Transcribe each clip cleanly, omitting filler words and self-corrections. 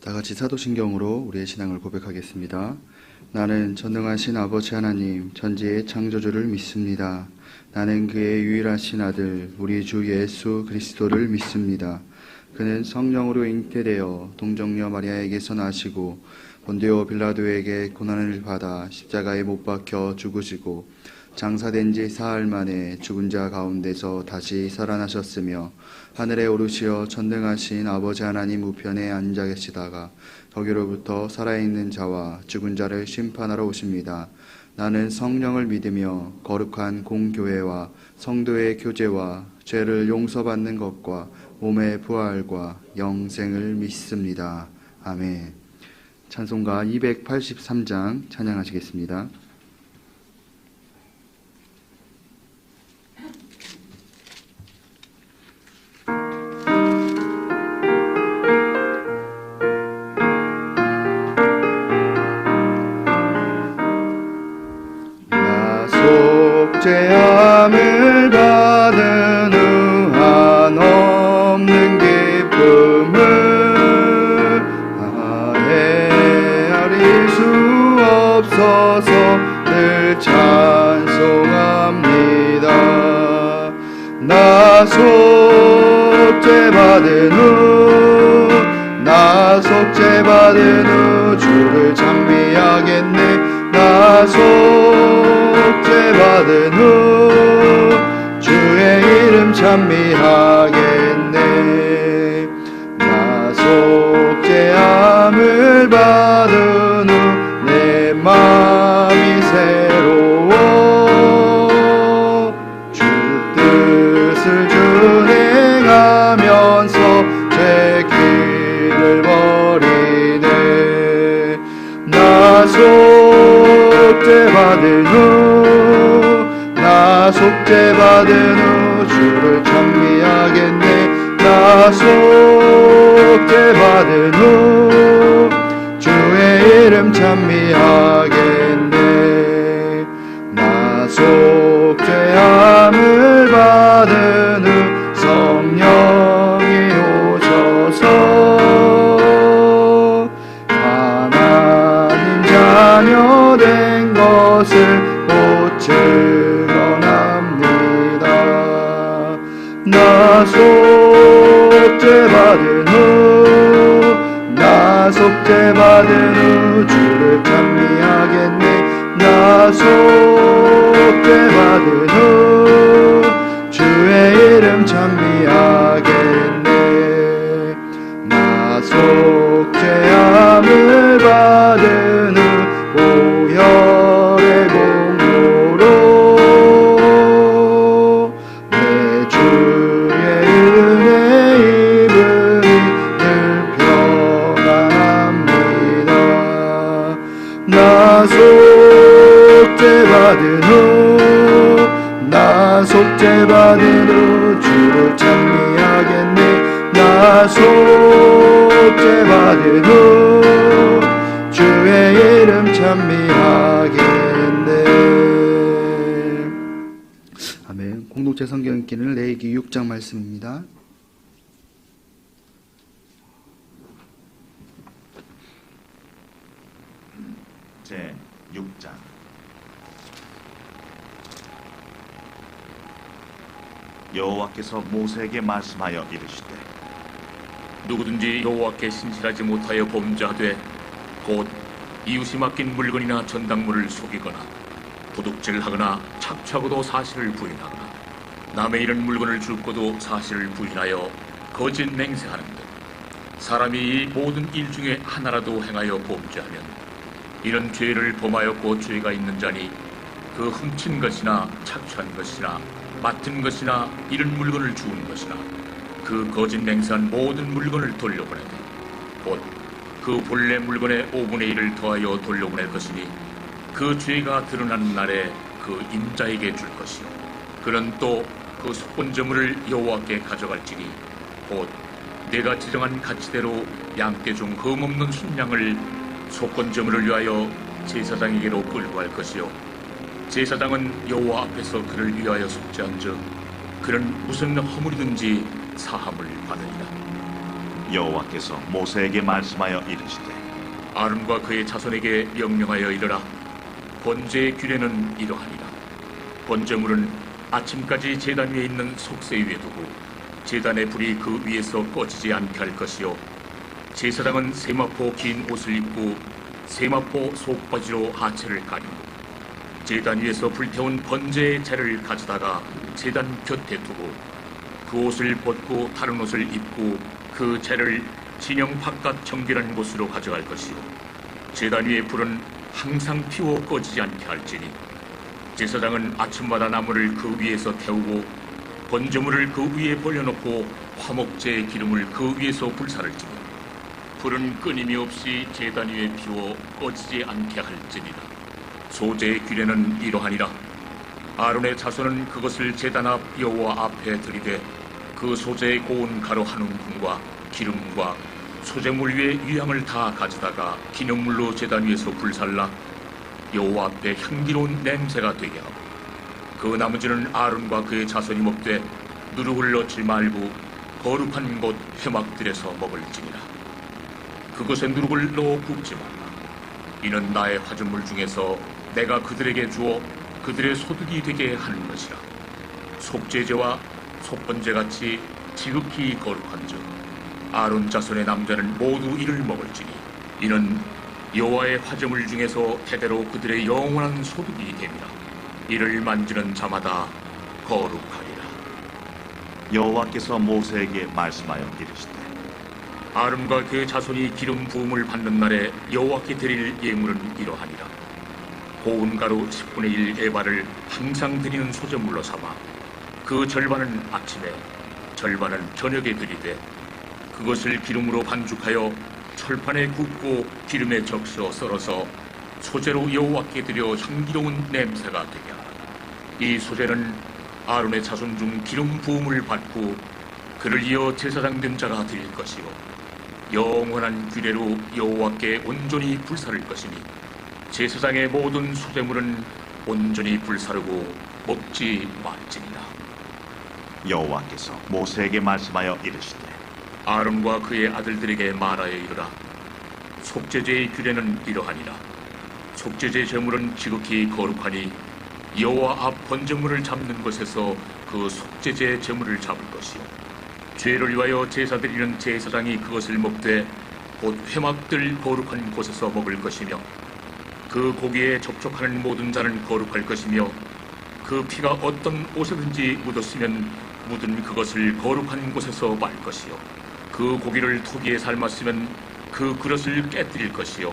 다 같이 사도신경으로 우리의 신앙을 고백하겠습니다. 나는 전능하신 아버지 하나님 전지의 창조주를 믿습니다. 나는 그의 유일하신 아들 우리 주 예수 그리스도를 믿습니다. 그는 성령으로 잉태되어 동정녀 마리아에게서 나시고 본디오 빌라도에게 고난을 받아 십자가에 못 박혀 죽으시고 장사된 지 사흘 만에 죽은 자 가운데서 다시 살아나셨으며 하늘에 오르시어 전능하신 아버지 하나님 우편에 앉아 계시다가 거기로부터 살아있는 자와 죽은 자를 심판하러 오십니다. 나는 성령을 믿으며 거룩한 공교회와 성도의 교제와 죄를 용서받는 것과 몸의 부활과 영생을 믿습니다. 아멘. 찬송가 283장 찬양하시겠습니다. 속죄함을 받은 후 한없는 기쁨을 헤아릴 수 없어서 늘 찬송합니다. 나 속죄받은 후 주를 찬미하겠네. 나 속죄받은 후 주의 이름 찬미하겠네. 나 속죄함을 받은 후 내 마음이 새로워 주 뜻을 준행하면서 제 길을 버리네. 나 속죄받은 후 주를 찬미하겠네. 나 속죄받은 후 주의 이름 찬미하겠네. 나 속죄함을 받은 후 성령이 오셔서 하나님 자녀 된 것을 곧 증언합니다. 나 속죄받은 후 주를 찬미하겠네. 나 속죄받은 후 주의 이름 찬미하겠네. 나 속죄함을 받은 후 보혈의 공로로 내 주의 은혜 입으니 늘 평안합니다. 나 속죄받은 후 주를 찬미하겠네. 나 속죄받은 후 주의 이름 찬미하겠네. 아멘. 공동체 성경 읽기는 레위기 6장 말씀입니다. 제 6장. 여호와께서 모세에게 말씀하여 이르시되 누구든지 여호와께 신실하지 못하여 범죄하되 곧 이웃이 맡긴 물건이나 전당물을 속이거나 도둑질하거나 착취하고도 사실을 부인하거나 남의 이런 물건을 줍고도 사실을 부인하여 거짓 맹세하는 것, 사람이 이 모든 일 중에 하나라도 행하여 범죄하면 이런 죄를 범하였고 죄가 있는 자니 그 훔친 것이나 착취한 것이나 맡은 것이나 이런 물건을 주운 것이나 그 거짓 맹세한 모든 물건을 돌려보내되 곧 그 본래 물건의 5분의 1을 더하여 돌려보낼 것이니 그 죄가 드러나는 날에 그 임자에게 줄 것이요 그는 또 그 속건제물을 여호와께 가져갈지니 곧 내가 지정한 가치대로 양떼 중 흠없는 순양을 속건제물을 위하여 제사장에게로 끌고 갈 것이요 제사장은 여호와 앞에서 그를 위하여 속죄한즉 그는 무슨 허물이든지 사함을 받으리라. 여호와께서 모세에게 말씀하여 이르시되 아론과 그의 자손에게 명령하여 이르라. 번제의 규례는 이러하니라. 번제물은 아침까지 제단 위에 있는 속세 위에 두고 제단의 불이 그 위에서 꺼지지 않게 할 것이요, 제사장은 세마포 긴 옷을 입고 세마포 속바지로 하체를 가리고 제단 위에서 불태운 번제의 재를 가져다가 제단 곁에 두고 그 옷을 벗고 다른 옷을 입고 그 재를 진영 바깥 정결한 곳으로 가져갈 것이요, 제단 위의 불은 항상 피워 꺼지지 않게 할지니 제사장은 아침마다 나무를 그 위에서 태우고 번제물을 그 위에 벌려놓고 화목제의 기름을 그 위에서 불사를지니 불은 끊임이 없이 제단 위에 피워 꺼지지 않게 할지니라. 소제의 규례는 이러하니라. 아론의 자손은 그것을 제단 앞 여호와 앞에 들이되 그 소제의 고운 가루 한 움큼과 기름과 소제물 위에 유향을 다 가져다가 기념물로 제단 위에서 불살라 여호와 앞에 향기로운 냄새가 되게 하고, 그 나머지는 아론과 그의 자손이 먹되 누룩을 넣지 말고 거룩한 곳 회막들에서 먹을지니라. 그것에 누룩을 넣어 굽지 말라. 이는 나의 화전물 중에서 내가 그들에게 주어 그들의 소득이 되게 하는 것이라. 속죄제와 속번제같이 지극히 거룩한즉 아론 자손의 남자는 모두 이를 먹을지니 이는 여호와의 화제물 중에서 대대로 그들의 영원한 소득이 됨이라. 이를 만지는 자마다 거룩하리라. 여호와께서 모세에게 말씀하여 이르시되 아론과 그의 자손이 기름 부음을 받는 날에 여호와께 드릴 예물은 이러하니라. 고운 가루 10분의 1 에바를 항상 드리는 소제물로 삼아 그 절반은 아침에 절반은 저녁에 드리되 그것을 기름으로 반죽하여 철판에 굽고 기름에 적셔 썰어서 소제로 여호와께 드려 향기로운 냄새가 되게 하라. 이 소제는 아론의 자손 중 기름 부음을 받고 그를 이어 제사장 된 자가 드릴 것이요, 영원한 규례로 여호와께 온전히 불사를 것이니 제사장의 모든 소제물은 온전히 불사르고 먹지 말지니라. 여호와께서 모세에게 말씀하여 이르시되 아론과 그의 아들들에게 말하여 이르라. 속죄제의 규례는 이러하니라. 속죄제 제물은 지극히 거룩하니 여호와 앞 번제물을 잡는 곳에서 그 속죄제 제물을 잡을 것이요, 죄를 위하여 제사 드리는 제사장이 그것을 먹되 곧 회막들 거룩한 곳에서 먹을 것이며 그 고기에 접촉하는 모든 자는 거룩할 것이며 그 피가 어떤 옷에든지 묻었으면 묻은 그것을 거룩한 곳에서 말 것이요, 그 고기를 토기에 삶았으면 그 그릇을 깨뜨릴 것이요,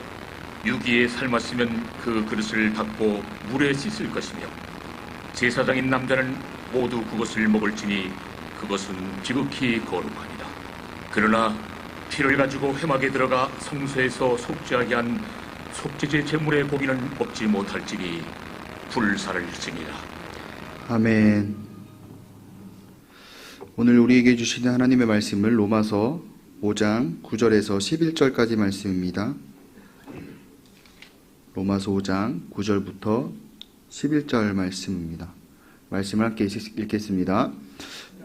유기에 삶았으면 그 그릇을 닦고 물에 씻을 것이며 제사장인 남자는 모두 그것을 먹을지니 그것은 지극히 거룩하니라. 그러나 피를 가지고 회막에 들어가 성소에서 속죄하게 한 속죄제 제물의 고기는 먹지 못할지니 불사를지니라. 아멘. 오늘 우리에게 주시는 하나님의 말씀을 로마서 5장 9절에서 11절까지 말씀입니다. 로마서 5장 9절부터 11절 말씀입니다. 말씀을 함께 읽겠습니다.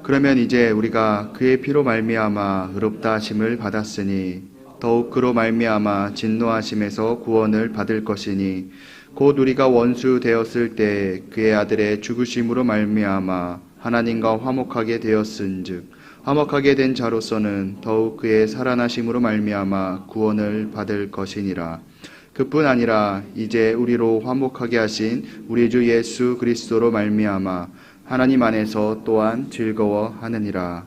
그러면 이제 우리가 그의 피로 말미암아 의롭다 하심을 받았으니 더욱 그로 말미암아 진노하심에서 구원을 받을 것이니 곧 우리가 원수 되었을 때 그의 아들의 죽으심으로 말미암아 하나님과 화목하게 되었은즉 화목하게 된 자로서는 더욱 그의 살아나심으로 말미암아 구원을 받을 것이니라. 그뿐 아니라 이제 우리로 화목하게 하신 우리 주 예수 그리스도로 말미암아 하나님 안에서 또한 즐거워하느니라.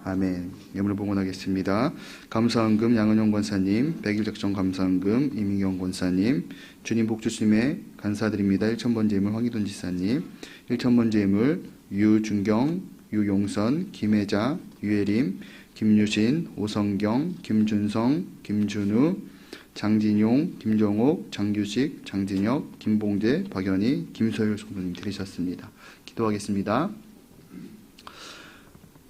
아멘. 예물을 봉헌하겠습니다. 감사헌금 양은영 권사님, 백일작정 감사헌금 이민경 권사님, 주님 복 주심에 감사드립니다. 1,000번 제물 황희돈 지사님, 1,000번 제물 유준경, 유용선, 김혜자, 유혜림, 김유신, 오성경, 김준성, 김준우, 장진용, 김종옥, 장규식, 장진혁, 김봉재, 박연희, 김소율 성도님 드리셨습니다. 기도하겠습니다.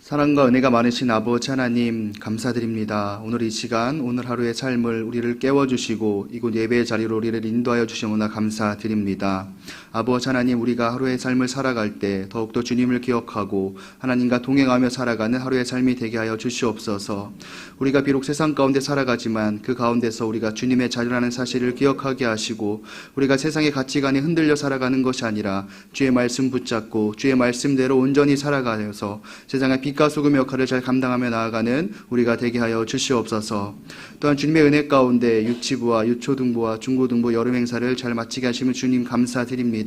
사랑과 은혜가 많으신 아버지 하나님 감사드립니다. 오늘 이 시간 오늘 하루의 삶을 우리를 깨워주시고 이곳 예배의 자리로 우리를 인도하여 주시오나 감사드립니다. 아버지 하나님, 우리가 하루의 삶을 살아갈 때 더욱더 주님을 기억하고 하나님과 동행하며 살아가는 하루의 삶이 되게 하여 주시옵소서. 우리가 비록 세상 가운데 살아가지만 그 가운데서 우리가 주님의 자녀라는 사실을 기억하게 하시고 우리가 세상의 가치관에 흔들려 살아가는 것이 아니라 주의 말씀 붙잡고 주의 말씀대로 온전히 살아가서 세상의 빛과 소금의 역할을 잘 감당하며 나아가는 우리가 되게 하여 주시옵소서. 또한 주님의 은혜 가운데 유치부와 유초등부와 중고등부 여름 행사를 잘 마치게 하시면 주님 감사드립니다.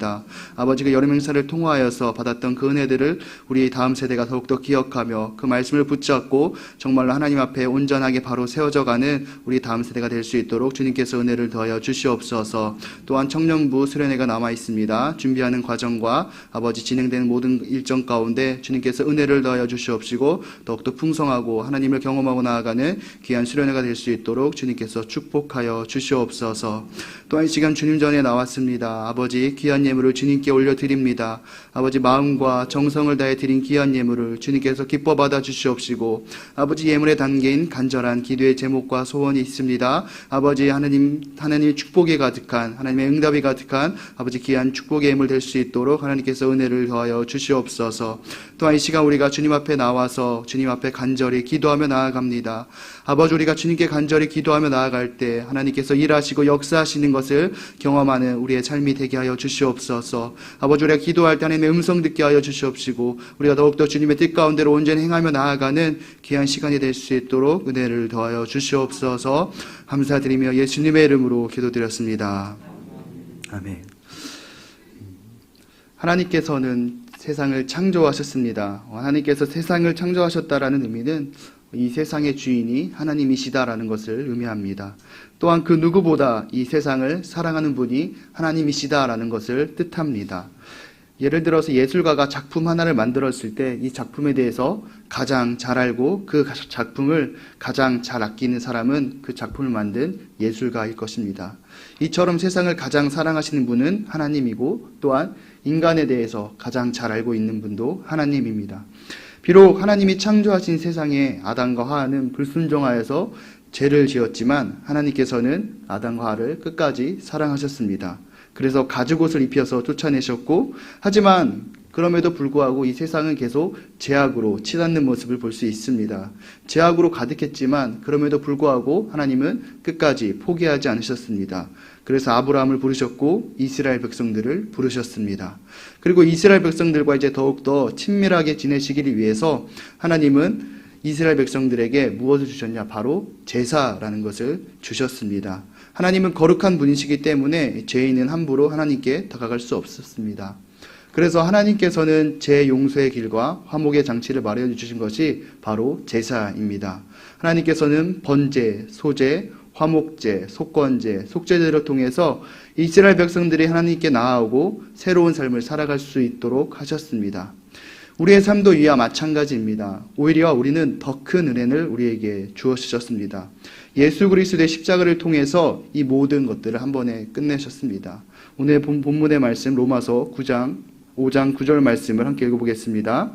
아버지, 그 여름 행사를 통하여서 받았던 그 은혜들을 우리 다음 세대가 더욱더 기억하며 그 말씀을 붙잡고 정말로 하나님 앞에 온전하게 바로 세워져가는 우리 다음 세대가 될 수 있도록 주님께서 은혜를 더하여 주시옵소서. 또한 청년부 수련회가 남아 있습니다. 준비하는 과정과 아버지 진행되는 모든 일정 가운데 주님께서 은혜를 더하여 주시옵시고 더욱더 풍성하고 하나님을 경험하고 나아가는 귀한 수련회가 될 수 있도록 주님께서 축복하여 주시옵소서. 또한 이 시간 주님 전에 나왔습니다. 아버지, 귀한 예물을 주님께 올려드립니다. 아버지, 마음과 정성을 다해 드린 귀한 예물을 주님께서 기뻐 받아 주시옵시고 아버지, 예물에 담긴 간절한 기도의 제목과 소원이 있습니다. 아버지, 하나님의 축복이 가득한, 하나님의 응답이 가득한 아버지 귀한 축복의 예물 될 수 있도록 하나님께서 은혜를 더하여 주시옵소서. 또한 이 시간 우리가 주님 앞에 나와서 주님 앞에 간절히 기도하며 나아갑니다. 아버지, 우리가 주님께 간절히 기도하며 나아갈 때 하나님께서 일하시고 역사하시는 것을 경험하는 우리의 삶이 되게 하여 주시옵소서. 아버지, 우리가 기도할 때 하나님의 음성 듣게 하여 주시옵시고 우리가 더욱더 주님의 뜻 가운데로 온전히 행하며 나아가는 귀한 시간이 될 수 있도록 은혜를 더하여 주시옵소서. 감사드리며 예수님의 이름으로 기도드렸습니다. 아멘. 하나님께서는 세상을 창조하셨습니다. 하나님께서 세상을 창조하셨다라는 의미는 이 세상의 주인이 하나님이시다라는 것을 의미합니다. 또한 그 누구보다 이 세상을 사랑하는 분이 하나님이시다라는 것을 뜻합니다. 예를 들어서 예술가가 작품 하나를 만들었을 때 이 작품에 대해서 가장 잘 알고 그 작품을 가장 잘 아끼는 사람은 그 작품을 만든 예술가일 것입니다. 이처럼 세상을 가장 사랑하시는 분은 하나님이고 또한 인간에 대해서 가장 잘 알고 있는 분도 하나님입니다. 비록 하나님이 창조하신 세상에 아담과 하와는 불순종하여서 죄를 지었지만 하나님께서는 아담과 하와를 끝까지 사랑하셨습니다. 그래서 가죽옷을 입혀서 쫓아내셨고, 하지만 그럼에도 불구하고 이 세상은 계속 죄악으로 치닫는 모습을 볼 수 있습니다. 죄악으로 가득했지만 그럼에도 불구하고 하나님은 끝까지 포기하지 않으셨습니다. 그래서 아브라함을 부르셨고 이스라엘 백성들을 부르셨습니다. 그리고 이스라엘 백성들과 이제 더욱더 친밀하게 지내시기를 위해서 하나님은 이스라엘 백성들에게 무엇을 주셨냐? 바로 제사라는 것을 주셨습니다. 하나님은 거룩한 분이시기 때문에 죄인은 함부로 하나님께 다가갈 수 없었습니다. 그래서 하나님께서는 죄 용서의 길과 화목의 장치를 마련해 주신 것이 바로 제사입니다. 하나님께서는 번제, 소제, 화목제, 속건제, 속죄제를 통해서 이스라엘 백성들이 하나님께 나아오고 새로운 삶을 살아갈 수 있도록 하셨습니다. 우리의 삶도 이와 마찬가지입니다. 오히려 우리는 더 큰 은혜를 우리에게 주어주셨습니다. 예수 그리스도의 십자가를 통해서 이 모든 것들을 한 번에 끝내셨습니다. 오늘 본문의 말씀 로마서 5장 9절 말씀을 함께 읽어보겠습니다.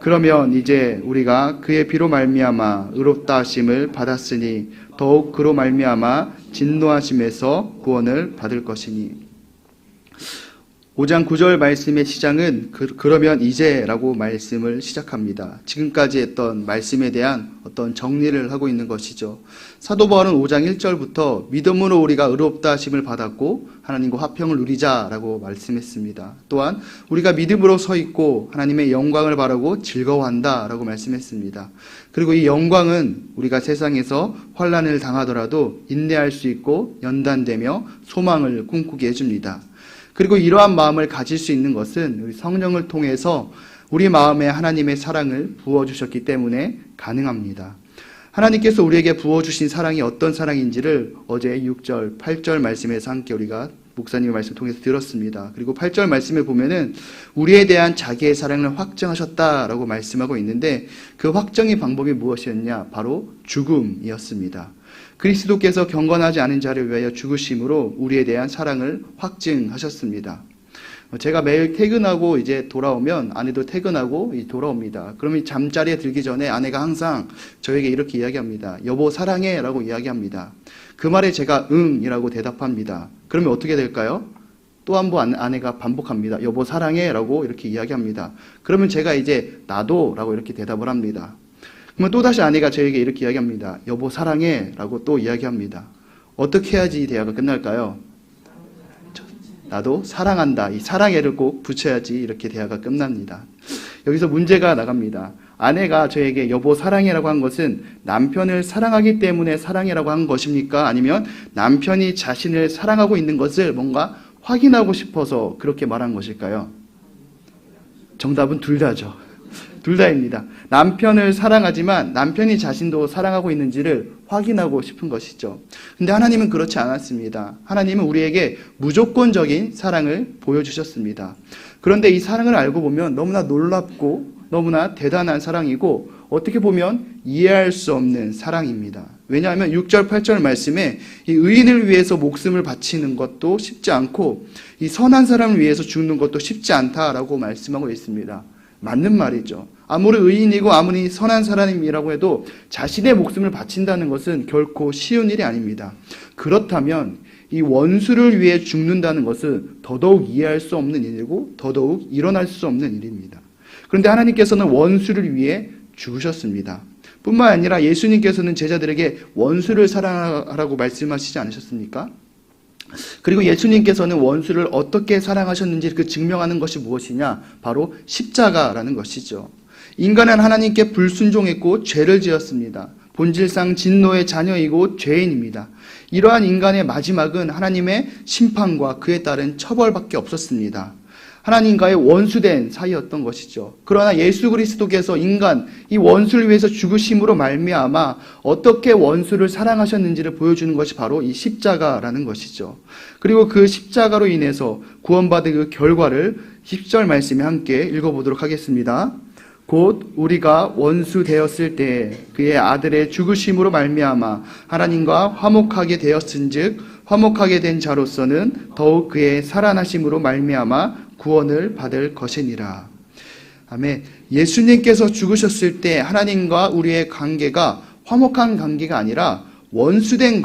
그러면 이제 우리가 그의 피로 말미암아 의롭다 하심을 받았으니 더욱 그로 말미암아 진노하심에서 구원을 받을 것이니. 5장 9절 말씀의 시작은 그러면 이제라고 말씀을 시작합니다. 지금까지 했던 말씀에 대한 어떤 정리를 하고 있는 것이죠. 사도 바울은 5장 1절부터 믿음으로 우리가 의롭다 하심을 받았고 하나님과 화평을 누리자라고 말씀했습니다. 또한 우리가 믿음으로 서 있고 하나님의 영광을 바라고 즐거워한다라고 말씀했습니다. 그리고 이 영광은 우리가 세상에서 환난을 당하더라도 인내할 수 있고 연단되며 소망을 꿈꾸게 해줍니다. 그리고 이러한 마음을 가질 수 있는 것은 우리 성령을 통해서 우리 마음에 하나님의 사랑을 부어주셨기 때문에 가능합니다. 하나님께서 우리에게 부어주신 사랑이 어떤 사랑인지를 어제 6절, 8절 말씀에서 함께 우리가 목사님의 말씀 통해서 들었습니다. 그리고 8절 말씀에 보면은 우리에 대한 자기의 사랑을 확정하셨다라고 말씀하고 있는데 그 확정의 방법이 무엇이었냐? 바로 죽음이었습니다. 그리스도께서 경건하지 않은 자를 위하여 죽으심으로 우리에 대한 사랑을 확증하셨습니다. 제가 매일 퇴근하고 이제 돌아오면 아내도 퇴근하고 돌아옵니다. 그러면 잠자리에 들기 전에 아내가 항상 저에게 이렇게 이야기합니다. 여보 사랑해 라고 이야기합니다. 그 말에 제가 응이라고 대답합니다. 그러면 어떻게 될까요? 또 한 번 아내가 반복합니다. 여보 사랑해 라고 이렇게 이야기합니다. 그러면 제가 이제 나도 라고 이렇게 대답을 합니다. 그러면 또다시 아내가 저에게 이렇게 이야기합니다. 여보 사랑해 라고 또 이야기합니다. 어떻게 해야지 이 대화가 끝날까요? 나도 사랑한다. 이 사랑해를 꼭 붙여야지 이렇게 대화가 끝납니다. 여기서 문제가 나갑니다. 아내가 저에게 여보 사랑해라고 한 것은 남편을 사랑하기 때문에 사랑해라고 한 것입니까? 아니면 남편이 자신을 사랑하고 있는 것을 뭔가 확인하고 싶어서 그렇게 말한 것일까요? 정답은 둘 다죠. 둘 다입니다. 남편을 사랑하지만 남편이 자신도 사랑하고 있는지를 확인하고 싶은 것이죠. 근데 하나님은 그렇지 않았습니다. 하나님은 우리에게 무조건적인 사랑을 보여주셨습니다. 그런데 이 사랑을 알고 보면 너무나 놀랍고 너무나 대단한 사랑이고 어떻게 보면 이해할 수 없는 사랑입니다. 왜냐하면 6절, 8절 말씀에 이 의인을 위해서 목숨을 바치는 것도 쉽지 않고 이 선한 사람을 위해서 죽는 것도 쉽지 않다라고 말씀하고 있습니다. 맞는 말이죠. 아무리 의인이고 아무리 선한 사람이라고 해도 자신의 목숨을 바친다는 것은 결코 쉬운 일이 아닙니다. 그렇다면 이 원수를 위해 죽는다는 것은 더더욱 이해할 수 없는 일이고 더더욱 일어날 수 없는 일입니다. 그런데 하나님께서는 원수를 위해 죽으셨습니다. 뿐만 아니라 예수님께서는 제자들에게 원수를 사랑하라고 말씀하시지 않으셨습니까? 그리고 예수님께서는 원수를 어떻게 사랑하셨는지 그 증명하는 것이 무엇이냐? 바로 십자가라는 것이죠. 인간은 하나님께 불순종했고 죄를 지었습니다. 본질상 진노의 자녀이고 죄인입니다. 이러한 인간의 마지막은 하나님의 심판과 그에 따른 처벌밖에 없었습니다. 하나님과의 원수된 사이였던 것이죠. 그러나 예수 그리스도께서 인간, 이 원수를 위해서 죽으심으로 말미암아 어떻게 원수를 사랑하셨는지를 보여주는 것이 바로 이 십자가라는 것이죠. 그리고 그 십자가로 인해서 구원받은 그 결과를 10절 말씀에 함께 읽어보도록 하겠습니다. 곧 우리가 원수 되었을 때 그의 아들의 죽으심으로 말미암아 하나님과 화목하게 되었은즉 화목하게 된 자로서는 더욱 그의 살아나심으로 말미암아 구원을 받을 것이니라. 아멘. 예수님께서 죽으셨을 때 하나님과 우리의 관계가 화목한 관계가 아니라 원수된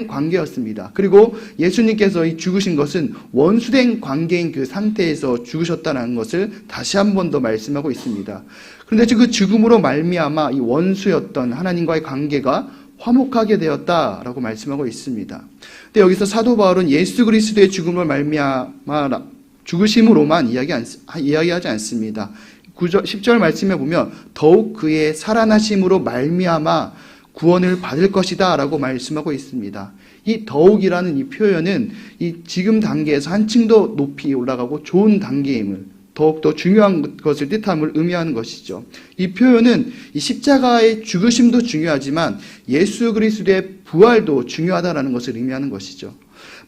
관계였습니다. 그리고 예수님께서 이 죽으신 것은 원수된 관계인 그 상태에서 죽으셨다는 것을 다시 한 번 더 말씀하고 있습니다. 그런데 그 죽음으로 말미암아 이 원수였던 하나님과의 관계가 화목하게 되었다라고 말씀하고 있습니다. 근데 여기서 사도 바울은 예수 그리스도의 죽음을 말미암아 죽으심으로만 이야기하지 않습니다. 9절, 10절 말씀에 보면 더욱 그의 살아나심으로 말미암아 구원을 받을 것이다 라고 말씀하고 있습니다. 이 더욱이라는 이 표현은 이 지금 단계에서 한층 더 높이 올라가고 좋은 단계임을 더욱더 중요한 것을 뜻함을 의미하는 것이죠. 이 표현은 이 십자가의 죽으심도 중요하지만 예수 그리스도의 부활도 중요하다는 것을 의미하는 것이죠.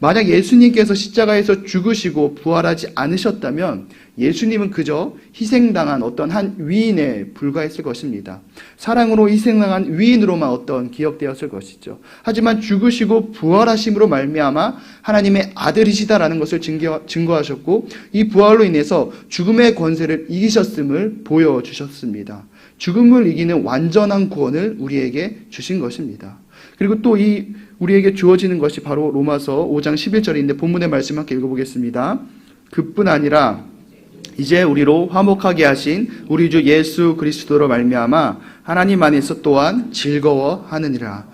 만약 예수님께서 십자가에서 죽으시고 부활하지 않으셨다면 예수님은 그저 희생당한 어떤 한 위인에 불과했을 것입니다. 사랑으로 희생당한 위인으로만 기억되었을 것이죠. 하지만 죽으시고 부활하심으로 말미암아 하나님의 아들이시다라는 것을 증거하셨고 이 부활로 인해서 죽음의 권세를 이기셨음을 보여주셨습니다. 죽음을 이기는 완전한 구원을 우리에게 주신 것입니다. 그리고 또 우리에게 주어지는 것이 바로 로마서 5장 11절인데 본문의 말씀 함께 읽어보겠습니다. 그뿐 아니라 이제 우리로 화목하게 하신 우리 주 예수 그리스도로 말미암아 하나님 안에서 또한 즐거워하느니라.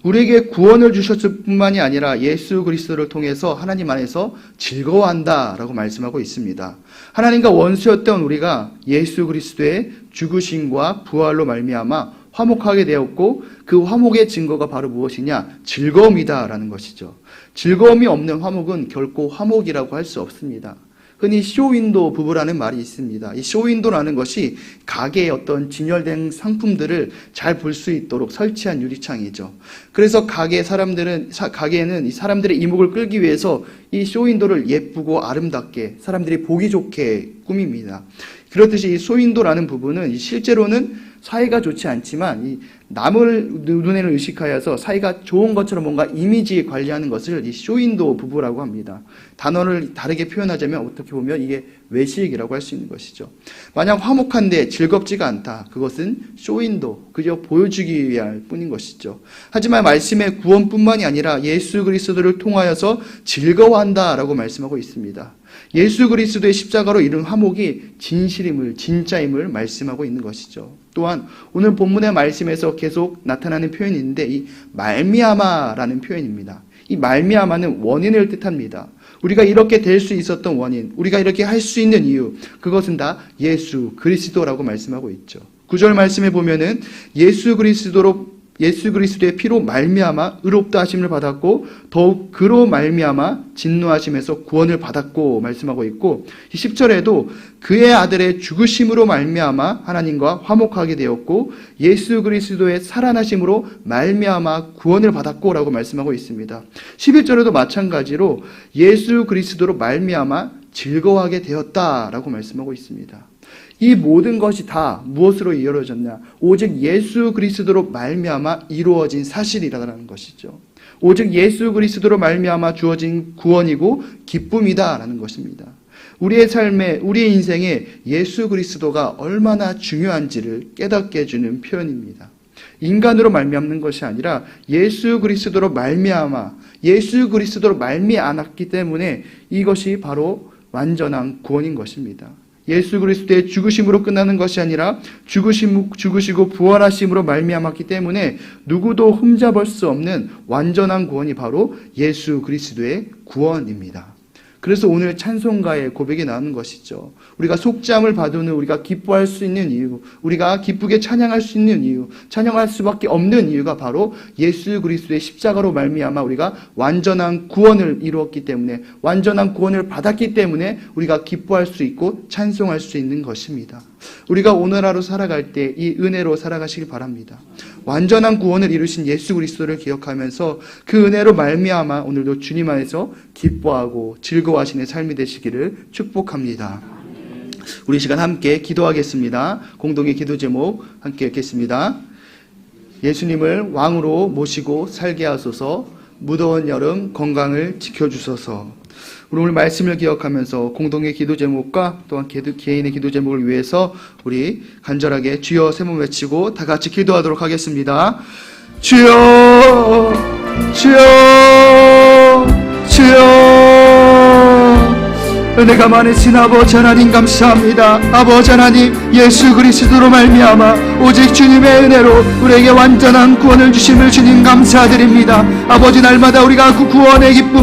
우리에게 구원을 주셨을 뿐만이 아니라 예수 그리스도를 통해서 하나님 안에서 즐거워한다라고 말씀하고 있습니다. 하나님과 원수였던 우리가 예수 그리스도의 죽으심과 부활로 말미암아 화목하게 되었고 그 화목의 증거가 바로 무엇이냐? 즐거움이다라는 것이죠. 즐거움이 없는 화목은 결코 화목이라고 할 수 없습니다. 흔히 쇼윈도 부부라는 말이 있습니다. 이 쇼윈도라는 것이 가게의 어떤 진열된 상품들을 잘 볼 수 있도록 설치한 유리창이죠. 그래서 가게에는 이 사람들의 이목을 끌기 위해서 이 쇼윈도를 예쁘고 아름답게 사람들이 보기 좋게 꾸밉니다. 그렇듯이 이 쇼윈도라는 부분은 실제로는 사이가 좋지 않지만 이 남을 눈에는 의식하여서 사이가 좋은 것처럼 뭔가 이미지 관리하는 것을 이 쇼윈도 부부라고 합니다. 단어를 다르게 표현하자면 어떻게 보면 이게 외식이라고 할 수 있는 것이죠. 만약 화목한데 즐겁지가 않다. 그것은 쇼윈도, 그저 보여주기 위할 뿐인 것이죠. 하지만 말씀의 구원뿐만이 아니라 예수 그리스도를 통하여서 즐거워한다라고 말씀하고 있습니다. 예수 그리스도의 십자가로 이룬 화목이 진실임을, 진짜임을 말씀하고 있는 것이죠. 또한 오늘 본문의 말씀에서 계속 나타나는 표현이 있는데 이 말미암아라는 표현입니다. 이 말미암아는 원인을 뜻합니다. 우리가 이렇게 될 수 있었던 원인, 우리가 이렇게 할 수 있는 이유, 그것은 다 예수 그리스도라고 말씀하고 있죠. 9절 말씀에 보면은 예수 그리스도의 피로 말미암아 의롭다 하심을 받았고 더욱 그로 말미암아 진노하심에서 구원을 받았고 말씀하고 있고 10절에도 그의 아들의 죽으심으로 말미암아 하나님과 화목하게 되었고 예수 그리스도의 살아나심으로 말미암아 구원을 받았고 라고 말씀하고 있습니다. 11절에도 마찬가지로 예수 그리스도로 말미암아 즐거워하게 되었다라고 말씀하고 있습니다. 이 모든 것이 다 무엇으로 이루어졌냐? 오직 예수 그리스도로 말미암아 이루어진 사실이라는 것이죠. 오직 예수 그리스도로 말미암아 주어진 구원이고 기쁨이다라는 것입니다. 우리의 삶에, 우리의 인생에 예수 그리스도가 얼마나 중요한지를 깨닫게 해주는 표현입니다. 인간으로 말미암는 것이 아니라 예수 그리스도로 말미암아, 예수 그리스도로 말미암았기 때문에 이것이 바로 완전한 구원인 것입니다. 예수 그리스도의 죽으심으로 끝나는 것이 아니라 죽으시고 부활하심으로 말미암았기 때문에 누구도 흠잡을 수 없는 완전한 구원이 바로 예수 그리스도의 구원입니다. 그래서 오늘 찬송가의 고백이 나오는 것이죠. 우리가 속죄함을 받은 후 우리가 기뻐할 수 있는 이유, 우리가 기쁘게 찬양할 수 있는 이유, 찬양할 수밖에 없는 이유가 바로 예수 그리스도의 십자가로 말미암아 우리가 완전한 구원을 이루었기 때문에, 완전한 구원을 받았기 때문에 우리가 기뻐할 수 있고 찬송할 수 있는 것입니다. 우리가 오늘 하루 살아갈 때 이 은혜로 살아가시길 바랍니다. 완전한 구원을 이루신 예수 그리스도를 기억하면서 그 은혜로 말미암아 오늘도 주님 안에서 기뻐하고 즐거워하시는 삶이 되시기를 축복합니다. 우리 시간 함께 기도하겠습니다. 공동의 기도 제목 함께 읽겠습니다. 예수님을 왕으로 모시고 살게 하소서. 무더운 여름 건강을 지켜주소서. 우리 오늘 말씀을 기억하면서 공동의 기도 제목과 또한 개인의 기도 제목을 위해서 우리 간절하게 주여 세 번 외치고 다 같이 기도하도록 하겠습니다. 주여, 주여, 주여. 은혜가 많으신 아버지 하나님 감사합니다. 아버지 하나님, 예수 그리스도로 말미암아 오직 주님의 은혜로 우리에게 완전한 구원을 주심을 주님 감사드립니다. 아버지, 날마다 우리가 그 구원의 기쁨